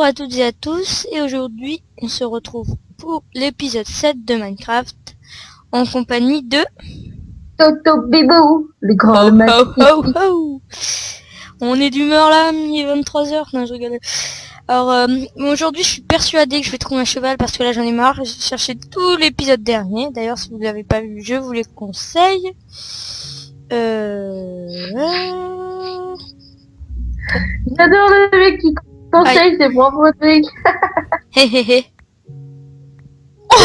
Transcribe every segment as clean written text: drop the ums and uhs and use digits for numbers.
Bonjour à toutes et à tous, et aujourd'hui on se retrouve pour l'épisode 7 de Minecraft en compagnie de Toto Bibou, le grand Ho ho magnifique. ho ho. On est d'humeur là, il est 23h, non je rigole. Alors aujourd'hui je suis persuadée que je vais trouver un cheval parce que là j'en ai marre, j'ai cherché tout l'épisode dernier, d'ailleurs si vous ne l'avez pas vu je vous les conseille. J'adore le mec qui conseille ses propres trucs. Hé hé hé. Oh,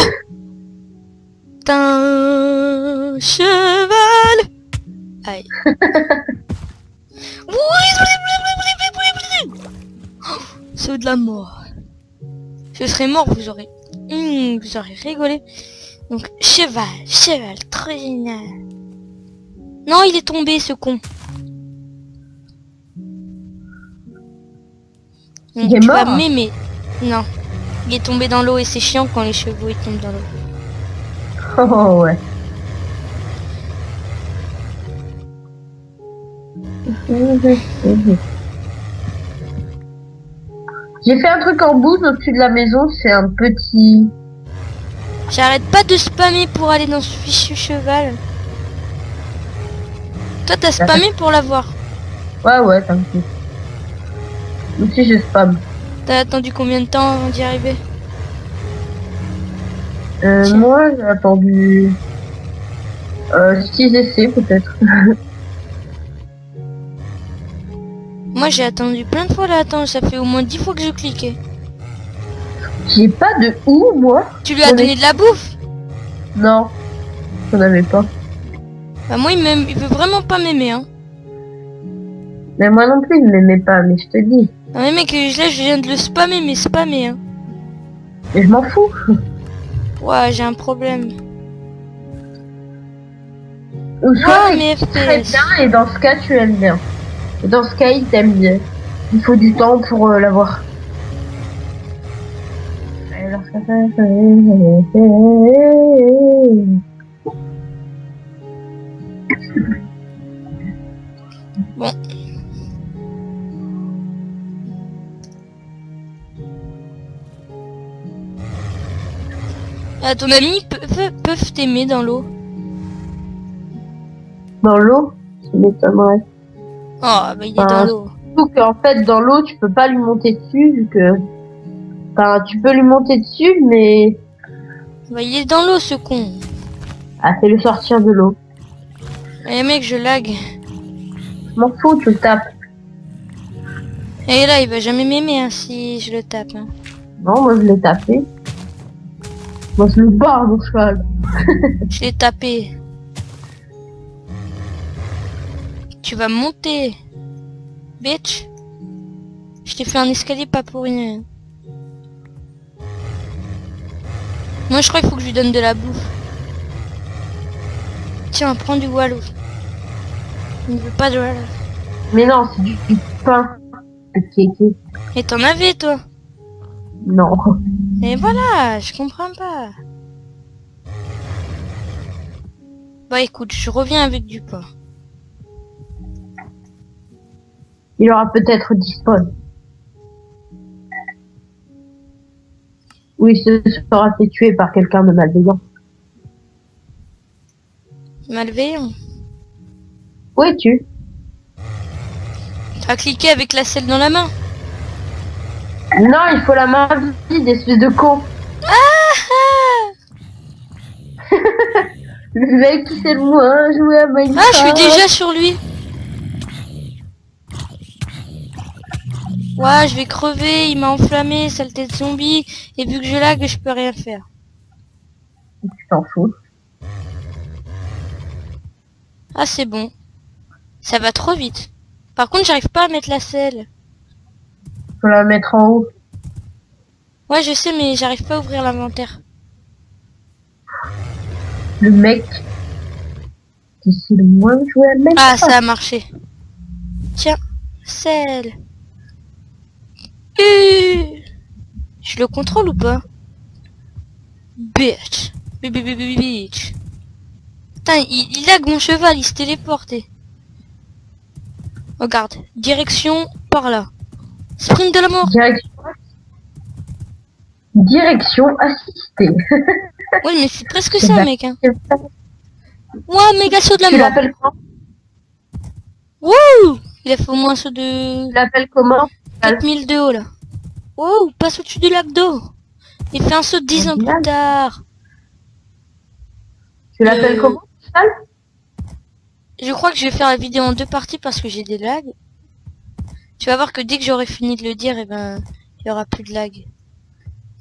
un cheval. Aïe. C'est de la mort. Je serais mort, vous aurez rigolé. Donc cheval, très génial. Non, il est tombé ce con. Donc, Il est tu mort. vas m'aimer. Non, il est tombé dans l'eau et c'est chiant quand les chevaux ils tombent dans l'eau. Oh ouais. J'ai fait un truc en bouse au-dessus de la maison, c'est un petit... J'arrête pas de spammer pour aller dans ce fichu cheval. Toi t'as spammé pour l'avoir. Ouais, t'inquiète. Aussi je spam. T'as attendu combien de temps avant d'y arriver? Moi j'ai attendu... 6 essais peut-être. Moi j'ai attendu plein de fois là, attends, ça fait au moins 10 fois que je cliquais. J'ai pas de où moi. Tu lui as donné de la bouffe? Non, j'en avais pas. Bah moi il veut vraiment pas m'aimer hein. Mais moi non plus il m'aimait pas, mais je te dis. Ah mais mec, là je viens de le spammer, mais spammer hein. Mais je m'en fous. Ouais, j'ai un problème. Ou soit Ouais, mais tu très FPS. bien et dans ce cas tu aimes bien. Et dans ce cas il t'aime bien. Il faut du temps pour l'avoir. Bon. À ton ami peuvent t'aimer dans l'eau. Dans l'eau, ça m'étonnerait. Oh bah il est dans l'eau. Surtout qu'en fait dans l'eau tu peux pas lui monter dessus vu que... Enfin tu peux lui monter dessus mais... Bah il est dans l'eau ce con. Ah c'est le sortir de l'eau. Eh mec je lag. Je m'en fous, tu le tapes. Et là il va jamais m'aimer hein, si je le tape hein. Non moi je l'ai tapé. Moi je le barre mon cheval. Je l'ai tapé. Tu vas monter. Bitch. Je t'ai fait un escalier pas pour rien. Moi je crois qu'il faut que je lui donne de la bouffe. Tiens, prends du wallow. Il ne veut pas de wallow. Mais non, c'est du pain. Ok. Et t'en avais toi. Non. Et voilà, je comprends pas. Bah écoute, je reviens avec du pain. Il aura peut-être disparu. Ou il se sera fait tuer par quelqu'un de malveillant. Malveillant. Où es-tu? Tu as cliqué avec la selle dans la main. Non, il faut la main vide, espèce de con. Le mec qui sait le moins jouer à Minecraft. Ah, je suis déjà sur lui. Ouais, je vais crever, il m'a enflammé, saleté de zombie. Et vu que je lag, je peux rien faire. Tu t'en fous. Ah, c'est bon. Ça va trop vite. Par contre, j'arrive pas à mettre la selle. Faut la mettre en haut. Ouais, je sais, mais j'arrive pas à ouvrir l'inventaire. Le mec qui sait le moins jouer à Minecraft. Ah, ça a marché. Tiens, selle. Je le contrôle ou pas? Bitch. Bitch. Putain, il lag mon cheval, il s'est téléporté. Regarde, direction par là. Sprint de la mort. Direction. Direction assistée. Oui, mais c'est presque ça, mec. Hein. Ouah, méga saut de la Tu mort. l'appelles comment? Wouh! Il a fait au moins un saut de Tu l'appelles comment? 4000 de haut, là. Wow, passe au-dessus du lac d'eau. Il fait un saut 10 ans plus tard. Tu l'appelles comment? Cheval? Je crois que je vais faire la vidéo en 2 parties parce que j'ai des lags. Tu vas voir que dès que j'aurai fini de le dire, et ben, il y aura plus de lag.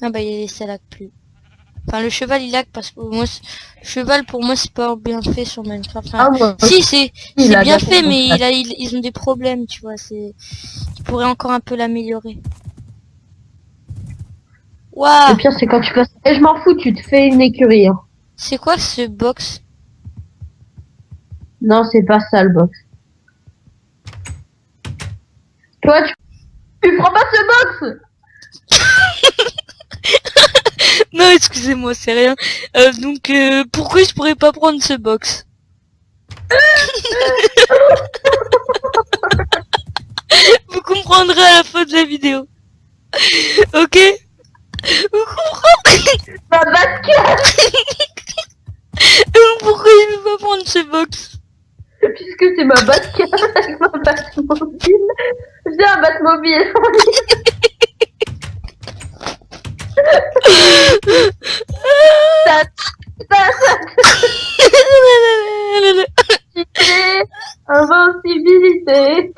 Ah bah, ça lag plus. Enfin, le cheval, il lag parce que moi, le cheval, pour moi, c'est pas bien fait sur Minecraft. Enfin, Moi, si, c'est bien fait, mais il ils ont des problèmes, tu vois. Ils pourraient encore un peu l'améliorer. Waouh! Le pire, c'est quand tu passes. Et je m'en fous, tu te fais une écurie. Hein. C'est quoi ce box? Non, c'est pas ça le box. Toi, tu prends pas ce box. Non, excusez-moi, c'est rien. Donc, pourquoi je pourrais pas prendre ce box? Vous comprendrez à la fin de la vidéo. Ok? Vous comprenez? Ma basket. Donc, pourquoi je peux pas prendre ce box? Puisque c'est ma basket avec ma Batmobile. J'ai un Batmobile. Invincibilité.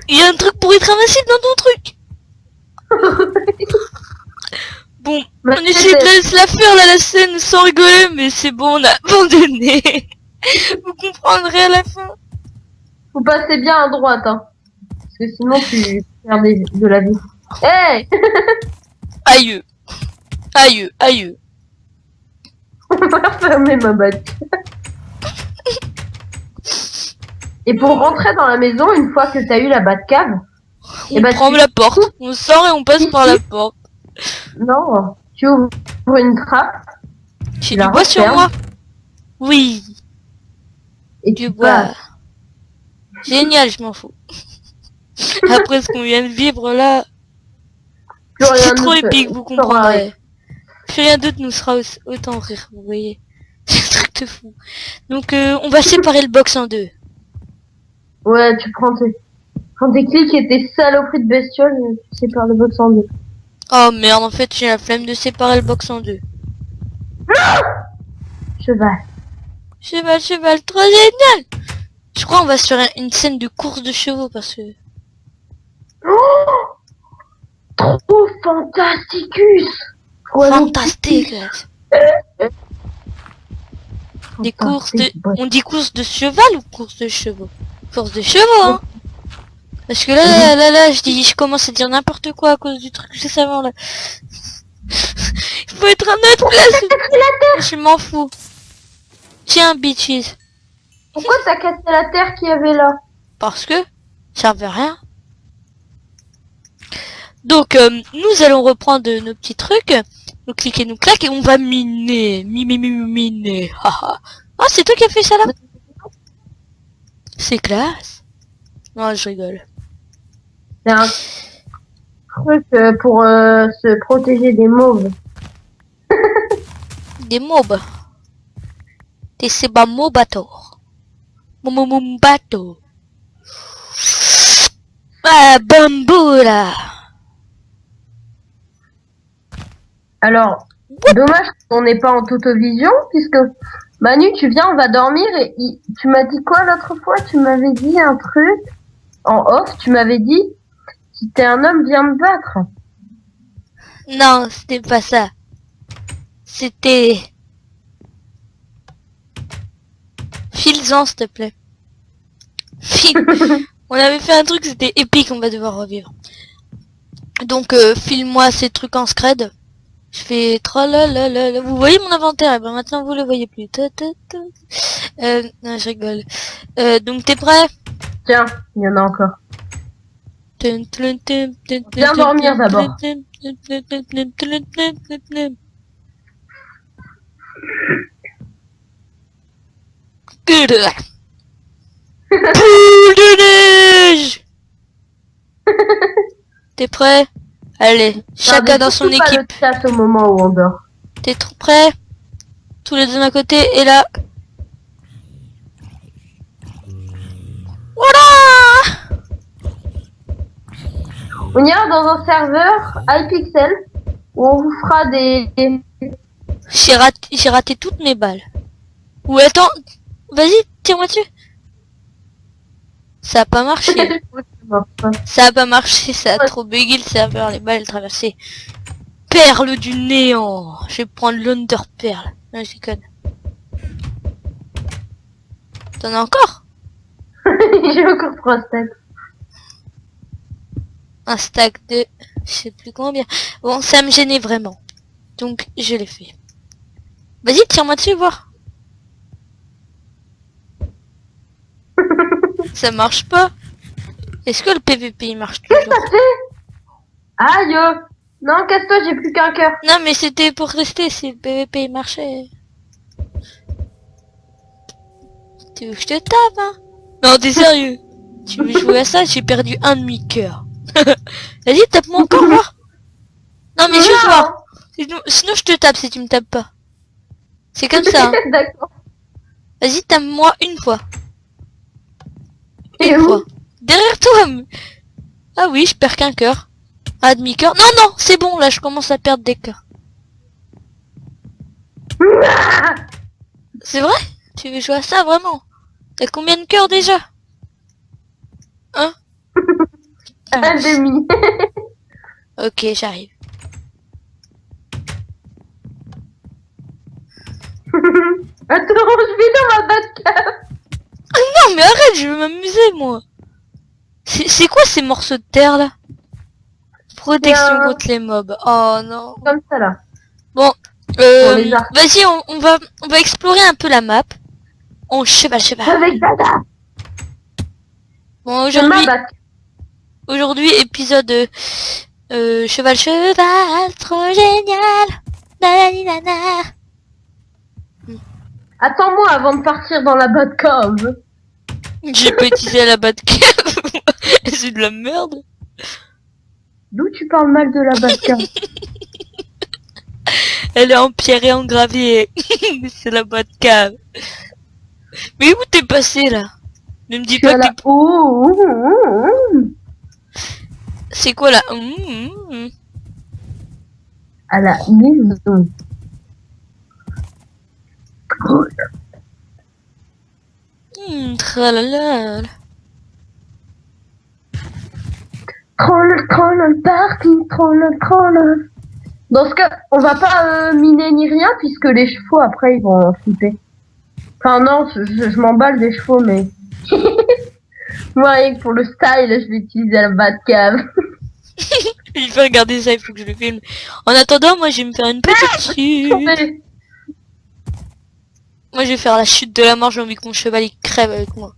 Il y a un truc pour être invincible dans ton truc. Bon, on essaie de la faire là, la scène sans rigoler, mais c'est bon, on a abandonné. Vous comprendrez à la fin. Faut passer bien à droite, hein. Parce que sinon tu perds de la vie. Hey. Aïe. Aïe, aïe. On va fermer ma batte. Et pour rentrer dans la maison, une fois que t'as eu la Batcave, on prend la porte. On sort et on passe par la porte. Non, tu ouvres une trappe. J'ai du bois sur moi. Oui. Et du bois. Génial, je m'en fous. Après ce qu'on vient de vivre là, c'est trop épique, vous comprendrez. Plus rien d'autre nous sera autant rire, vous voyez. C'est un truc de fou. Donc on va séparer le box en 2. Ouais, tu prends tes clics et tes saloperies de bestioles, tu sépares le box en 2. Oh merde, en fait j'ai la flemme de séparer le box en 2. Cheval. Cheval, cheval, trop génial. Je crois qu'on va se faire une scène de course de chevaux parce que... Oh, trop fantasticus. Fantastique. Des courses de... On dit course de cheval ou course de chevaux? Course de chevaux, hein. Parce que là, je commence à dire n'importe quoi à cause du truc juste avant, là. Il faut être à notre place. Je m'en fous. Tiens, bitches. Pourquoi t'as cassé la terre qu'il y avait là? Parce que ça servait à rien. Donc, nous allons reprendre nos petits trucs. Nous cliquer, nous claque et on va miner. Miner. Ah, c'est toi qui as fait ça là? C'est classe. Non, je rigole. C'est un truc pour se protéger des mauves. Des mobs. Des seba mobator. Bateau. Ah, bambou là. Alors, dommage qu'on n'est pas en toto-vision, puisque Manu, tu viens, on va dormir et tu m'as dit quoi l'autre fois? Tu m'avais dit un truc en off, tu m'avais dit si t'es un homme, viens me battre. Non, c'était pas ça. C'était... File-en, s'il te plaît. On avait fait un truc, c'était épique, on va devoir revivre. Donc, file-moi ces trucs en scred. Je fais tralalalala. Vous voyez mon inventaire? Et ben maintenant vous le voyez plus. Non, je rigole. Donc t'es prêt? Tiens, il y en a encore. Viens dormir d'abord. Boule de neige. T'es prêt? Allez, chacun Regardez dans son surtout pas équipe. le chat au moment où on dort. T'es trop prêt? Tous les deux d'un côté et là. Voilà! On ira dans un serveur iPixel où on vous fera des... J'ai raté toutes mes balles. Ou attends, vas-y, tire-moi dessus. Ça a pas marché. Ça a pas marché, ça a trop bugué le serveur, les balles traversées. Perle du néant. Je vais prendre l'Under Perle. Non, je déconne. T'en as encore? J'ai encore 3 stacks. Un stack de... Je sais plus combien. Bon, ça me gênait vraiment. Donc, je l'ai fait. Vas-y, tire-moi dessus, voir. Ça marche pas. Est-ce que le PVP il marche toujours? Qu'est-ce que ça fait? Aïe. Non, casse-toi, j'ai plus qu'un cœur. Non, mais c'était pour tester si le PVP il marchait. Tu veux que je te tape, hein? Non, t'es sérieux? Tu veux jouer à ça? J'ai perdu un demi-cœur. Vas-y, tape-moi encore, voir. Non, mais juste voir. Sinon, je te tape si tu me tapes pas. C'est comme ça, hein. D'accord. Vas-y, tape-moi une fois. Et Une où? fois. Derrière toi. Ah oui, je perds qu'un cœur. Un demi-cœur. Non, non, c'est bon, là, je commence à perdre des cœurs. C'est vrai? Tu veux jouer à ça, vraiment? T'as combien de cœurs déjà? Hein? Un demi. Ok, j'arrive. Attends, je vais dans ma Batcave. Non, mais arrête, je veux m'amuser, moi. C'est quoi ces morceaux de terre, là? Protection contre les mobs. Oh, non. Comme ça, là. Bon, les arcs. vas-y, on va explorer un peu la map. On cheval. Avec Dada. Bon, C'est ma Batcave. aujourd'hui, épisode cheval, trop génial. Nanani, nana. Attends-moi avant de partir dans la Batcave. J'ai pas utilisé la Batcave. C'est de la merde. D'où tu parles mal de la Batcave? Elle est en pierre et en gravier. C'est la Batcave. Mais où t'es passé là? Ne me dis Tu pas es que là. Oh. c'est quoi là? À la maison. Tralala. Troll, parti, troll. Dans ce cas, on va pas miner ni rien puisque les chevaux après ils vont flipper. Enfin non, je m'emballe des chevaux mais... Moi rien que pour le style, je vais utiliser la Batcave. Il faut regarder ça, il faut que je le filme. En attendant, moi je vais me faire une petite chute. Moi je vais faire la chute de la mort, j'ai envie que mon cheval il crève avec moi.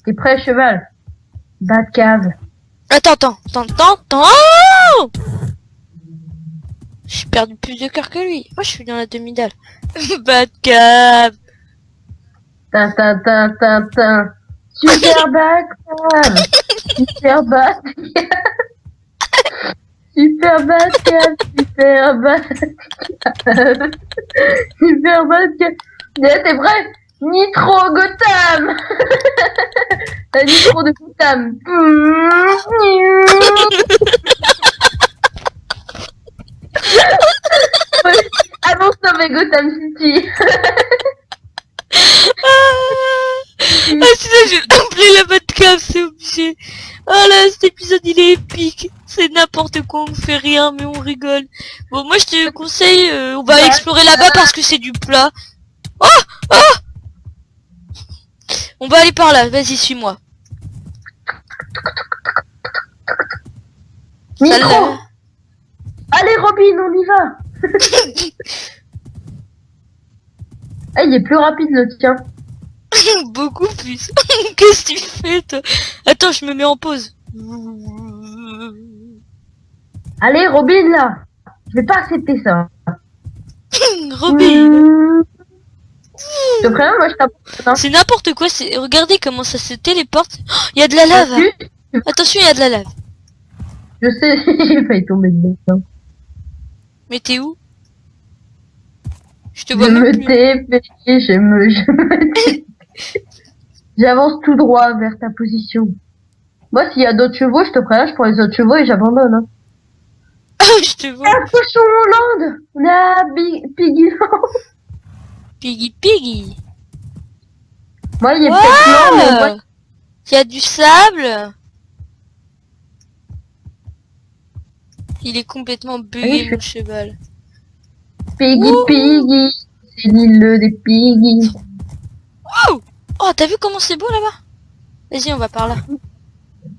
T'es prêt cheval? Batcave. Attends. J'ai perdu plus de cœur que lui. Moi je suis dans la demi-dalle. Batcave. Tin. Super Batcave. Super Batcave. Super Batcave. Super Batcave. T'es prêt? Nitro Gotham. Nitro de Gotham. Allons sauver Gotham City. Sinon je vais appeler la Batcave, c'est obligé. Oh là, cet épisode il est épique. C'est n'importe quoi, on fait rien mais on rigole. Bon, moi je te conseille, on va explorer là-bas parce que c'est du plat. Oh. On va aller par là, vas-y suis-moi. Micro. Allez Robin, on y va. Ah, il est plus rapide le tien. Beaucoup plus. Qu'est-ce que tu fais toi? Attends, je me mets en pause. Allez Robin là. Je vais pas accepter ça. Robin. Je te préviens, moi je t'apporte. C'est n'importe quoi, regardez comment ça se téléporte. Il y a de la lave. Attention, il y a de la lave. Je sais, j'ai failli tomber dedans. Mais t'es où? Je te Je vois même me plus. tais, je me tais. J'avance tout droit vers ta position. Moi, s'il y a d'autres chevaux, je te préviens, je prends les autres chevaux et j'abandonne. Hein. Je te vois. Ah, cochon Hollande! On a Piggy. Piggy Piggy. Moi, il est peut-être lent, mais moi, Il y a du sable. Il est complètement oui, bugué, je mon suis cheval. Piggy Wouh. Piggy. C'est l'île des Piggy. Oh, t'as vu comment c'est beau là-bas? Vas-y, on va par là.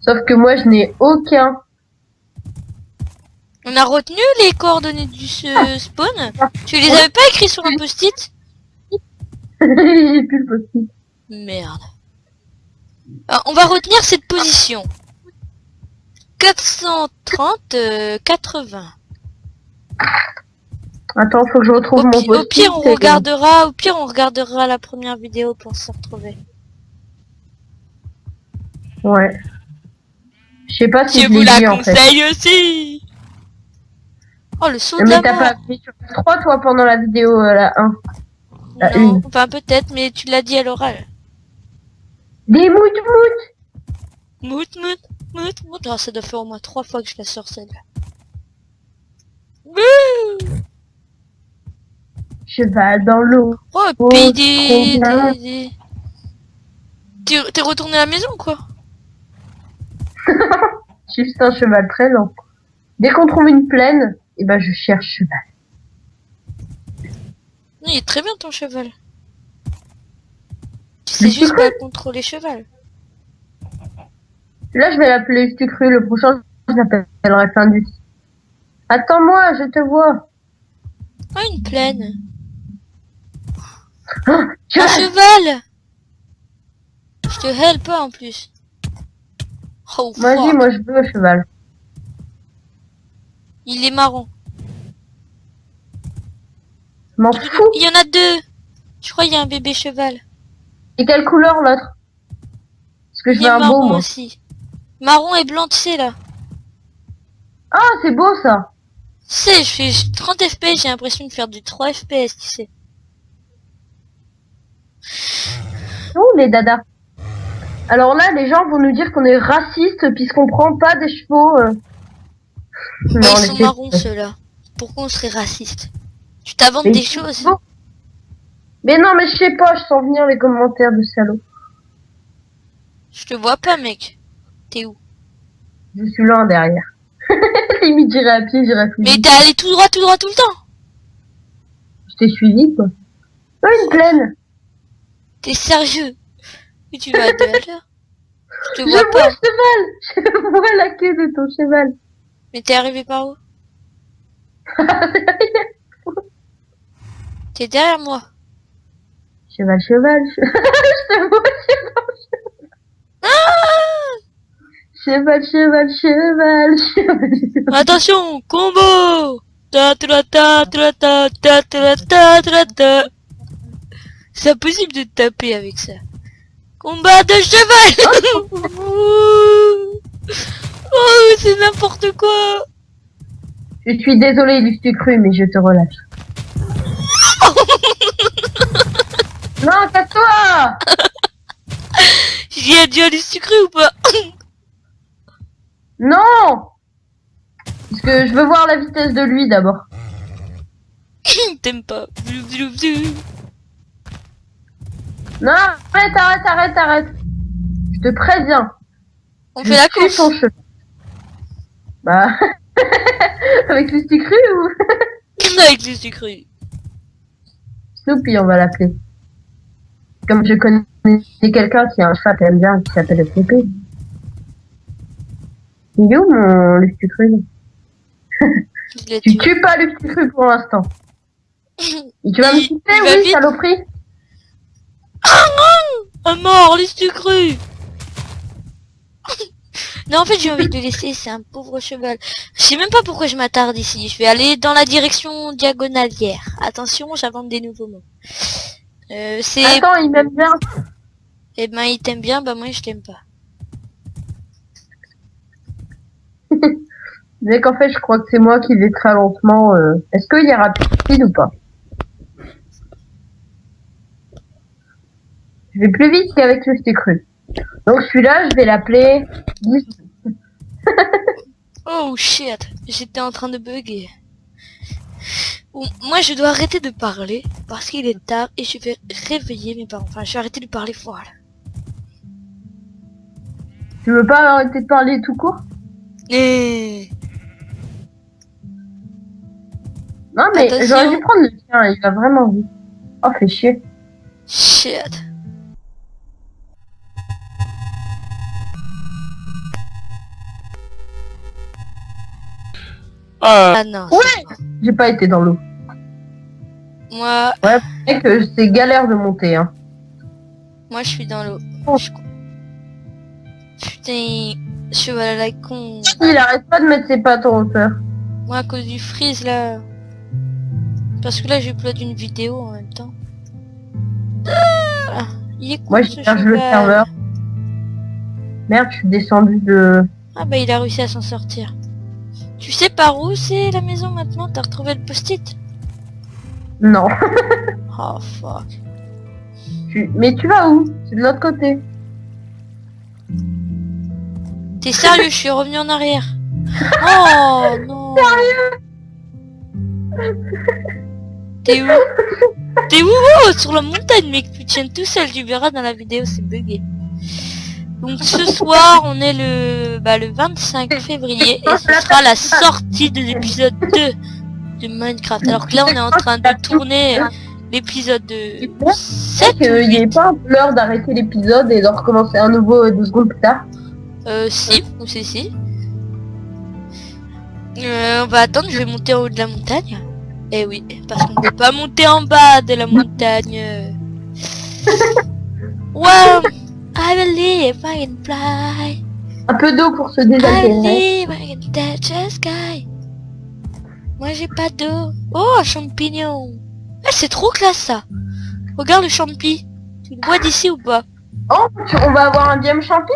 Sauf que moi, je n'ai aucun. On a retenu les coordonnées du spawn. Tu les avais pas écrits sur un post-it? J'ai plus le post-it. Merde. Alors, on va retenir cette position. 430, 80. Attends, faut que je retrouve mon Au post-it. pire, on regardera la première vidéo pour se retrouver. Ouais. Je sais pas si Je je vous l'ai la dit, en fait. conseille aussi. Oh, le saut de Mais la t'as mort. pas appuyé sur F3, toi, pendant la vidéo, la 1. La Non, 1. enfin peut-être, mais tu l'as dit à l'oral. Des mout. Mout, mout, mout, mout. Oh, ça doit faire au moins 3 fois que je la sors celle-là. Wouh. Cheval dans l'eau. Oh, Oh, PD, trop bien. T'es retourné à la maison, quoi? Je suis juste un cheval très lent. Dès qu'on trouve une plaine, eh ben, je cherche cheval. Non, il est très bien ton cheval. Tu sais juste pas contrôler cheval. Là, je vais l'appeler Stucru. Le prochain, je l'appellerai Findus. Attends-moi, je te vois. Oh, une plaine. Oh, Un cheval. cheval. Je te help pas en plus. Oh, Vas-y, fuck. moi, je veux un cheval. Il est marron. Je m'en fous. Il y en a 2. Je crois qu'il y a un bébé cheval. Et quelle couleur, l'autre? Parce que je Il veux est un beau, marron moi. aussi. Marron et blanc, tu sais là. Ah, c'est beau, ça. Tu sais, je fais 30 FPS, j'ai l'impression de faire du 3 FPS, tu sais. Où les dadas? Alors là, les gens vont nous dire qu'on est raciste puisqu'on prend pas des chevaux. Bah, Non, ils sont les marrons ceux-là. Pourquoi on serait raciste? Tu t'inventes Mais des ils sont choses. beaux. Mais non, mais je sais pas, je sens venir les commentaires de salauds. Je te vois pas, mec. T'es où? Je suis loin derrière. Limite, j'irai à pied, j'irai plus Mais vite. t'es allé tout droit tout le temps. Je t'ai suivi, quoi. Oh, une plaine. T'es sérieux? Et tu vas à 2 à l'heure? Je te Je vois vois pas. le cheval. Je vois la queue de ton cheval. Mais t'es arrivé par où? T'es derrière moi. Cheval. Je te vois, cheval. Attention, combo! Ta ta ta ta ta ta ta ta ta ta. C'est impossible de taper avec ça. Combat de cheval! Oh, c'est n'importe quoi! Je suis désolée, Lustu Cru, mais je te relâche. Non, casse-toi! J'y ai déjà du sucré ou pas? Non! Parce que je veux voir la vitesse de lui d'abord. T'aimes pas. Non, arrête. Je te préviens. On fait la Je suis course. son cheveu. Bah, avec Lustu Cru ou Avec le sucré. Snoopy, on va l'appeler. Comme je connais quelqu'un qui a un chat qu'elle aime bien, qui s'appelle Snoopy. Il est où mon Lustu Cru? Je l'ai Tu tué. tues pas Lustu Cru pour l'instant. Et tu vas me Il quitter, va oui, vite. saloperie? Un mort, les sucré. Non, en fait, j'ai envie de le laisser, c'est un pauvre cheval. Je sais même pas pourquoi je m'attarde ici. Je vais aller dans la direction diagonalière. Attention, j'invente des nouveaux mots. C'est... Attends, il m'aime bien. Eh ben, il t'aime bien, bah moi, je t'aime pas. Mais qu'en fait, je crois que c'est moi qui vais très lentement. Est-ce qu'il y a rapide ou pas? Je vais plus vite qu'avec le stick cru. Donc celui-là, je vais l'appeler... Oh shit, j'étais en train de bugger. Bon, moi je dois arrêter de parler parce qu'il est tard et je vais réveiller mes parents. Enfin, je vais arrêter de parler fort là. Tu veux pas arrêter de parler tout court? Non mais Attention. j'aurais dû prendre le tien, il va vraiment vite. Oh, fait chier. Shit. Ah non. Ouais. J'ai pas été dans l'eau. Moi, Ouais, c'est vrai que c'est galère de monter, hein. moi je suis dans l'eau. Oh. Putain, cheval à la con. Il arrête pas de mettre ses pattes en hauteur. Moi à cause du freeze là. Parce que là j'upload une vidéo en même temps. Ah, il est con Moi, ce je cherche le cheval. serveur. Merde, je suis descendu de... Ah bah il a réussi à s'en sortir. Tu sais par où c'est la maison maintenant? T'as retrouvé le post-it? Non. Oh fuck. Mais tu vas où? C'est de l'autre côté. T'es sérieux? Je suis revenu en arrière. Oh non. T'es où? T'es où? Oh, sur la montagne, mec, tu tiens tout seul, tu verras dans la vidéo, c'est bugué. Donc ce soir, on est le 25 février et ce sera la sortie de l'épisode 2 de Minecraft. Alors que là, on est en train de tourner l'épisode de 7 ou Il n'y 8. ait pas l'heure d'arrêter l'épisode et de recommencer à nouveau 2 secondes plus tard. Si, ou c'est si. On va attendre, je vais monter en haut de la montagne. Eh oui, parce qu'on peut pas monter en bas de la montagne. Wow, I believe I can fly. Un peu d'eau pour se I désaltérer. believe I can touch the sky. Moi j'ai pas d'eau. Oh, un champignon. Ah, c'est trop classe ça. Regarde le champi. Tu le vois d'ici ou pas? Oh, on va avoir un biome champi?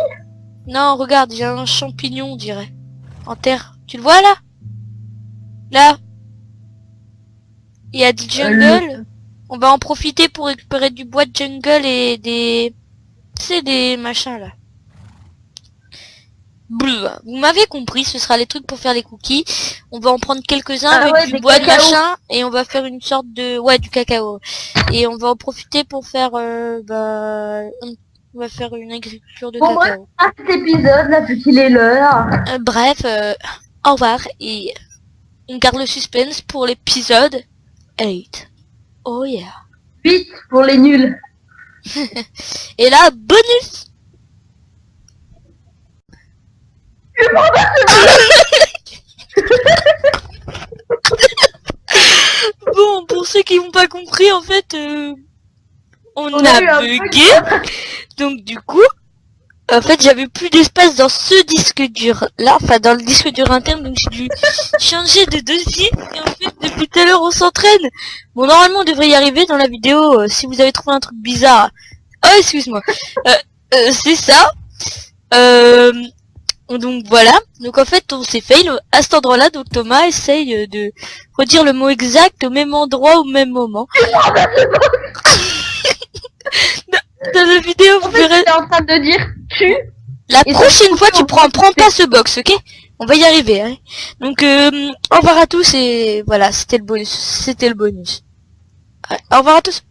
Non, regarde, j'ai un champignon, on dirait. En terre. Tu le vois là? Là. Il y a du jungle. On va en profiter pour récupérer du bois de jungle et des... Tu sais, des machins là. Bleu. Vous m'avez compris, ce sera les trucs pour faire les cookies. On va en prendre quelques-uns Ah avec ouais, du des bois de cacao. machin et on va faire une sorte de... Ouais, du cacao. Et on va en profiter pour faire... on va faire une agriculture de Bon, cacao. à cet épisode, là, puisqu'il est l'heure. Bref, au revoir et on garde le suspense pour l'épisode 8. Oh yeah. 8 pour les nuls. Et là, bonus. Bon, pour ceux qui n'ont pas compris, en fait, on On a eu a un bugué. Donc du coup, en fait, j'avais plus d'espace dans ce disque dur là, enfin dans le disque dur interne, donc j'ai dû changer de dossier. Et en fait, depuis tout à l'heure, on s'entraîne. Bon, normalement, on devrait y arriver dans la vidéo. Si vous avez trouvé un truc bizarre, oh, excuse-moi. C'est ça. Donc voilà. Donc en fait, on s'est fail à cet endroit-là. Donc Thomas essaye de redire le mot exact au même endroit au même moment. Dans la vidéo, vous verrez. J'étais en train de dire tu. La Et prochaine ça, fois, tu prends pas ce box, ok? On va y arriver, hein. Donc, au revoir à tous et voilà, c'était le bonus. Ouais, au revoir à tous.